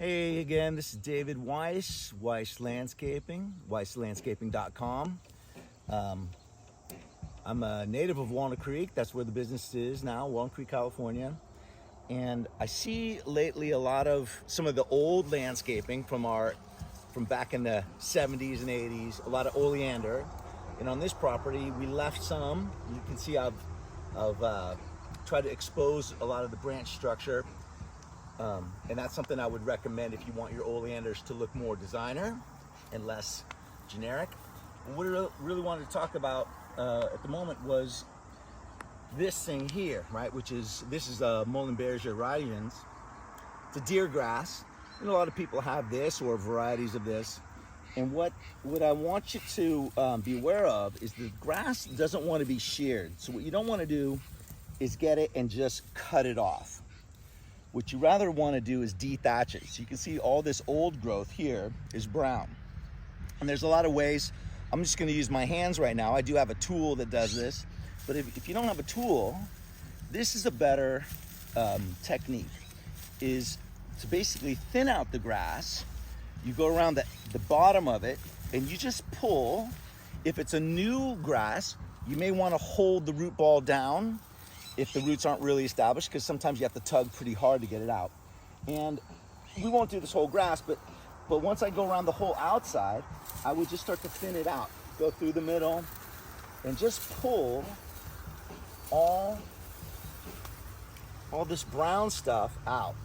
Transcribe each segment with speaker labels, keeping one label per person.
Speaker 1: Hey again, this is David Weiss, Weiss Landscaping, weisslandscaping.com. I'm a native of Walnut Creek. That's where the business is now, Walnut Creek, California. And I see lately a lot of some of the old landscaping from back in the 70s and 80s, a lot of oleander. And on this property, we left some. You can see I've tried to expose a lot of the branch structure. And that's something I would recommend if you want your oleanders to look more designer and less generic. What I really wanted to talk about at the moment was this thing here, right? This is a Muhlenbergia rigens. It's a deer grass. And a lot of people have this or varieties of this. And what I want you to be aware of is the grass doesn't want to be sheared. So what you don't want to do is get it and just cut it off. What you rather want to do is dethatch it. So you can see all this old growth here is brown. And there's a lot of ways. I'm just going to use my hands right now. I do have a tool that does this. But if you don't have a tool, this is a better technique, is to basically thin out the grass. You go around the bottom of it and you just pull. If it's a new grass, you may want to hold the root ball down if the roots aren't really established, because sometimes you have to tug pretty hard to get it out. And we won't do this whole grass, but once I go around the whole outside, I would just start to thin it out. Go through the middle and just pull all this brown stuff out.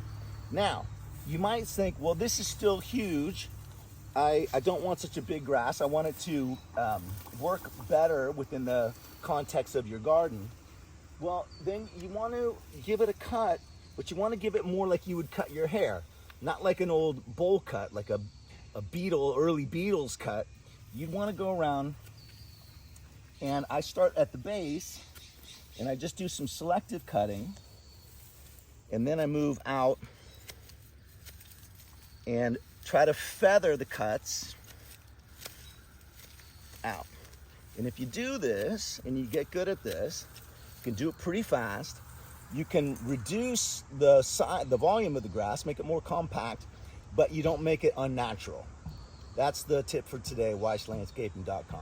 Speaker 1: Now, you might think, well, this is still huge. I don't want such a big grass. I want it to work better within the context of your garden. Well, then you want to give it a cut, but you want to give it more like you would cut your hair. Not like an old bowl cut, like a early Beatles cut. You'd want to go around, and I start at the base, and I just do some selective cutting, and then I move out and try to feather the cuts out. And if you do this, and you get good at this, you can do it pretty fast. You can reduce the volume of the grass, make it more compact, but you don't make it unnatural. That's the tip for today, weisslandscaping.com.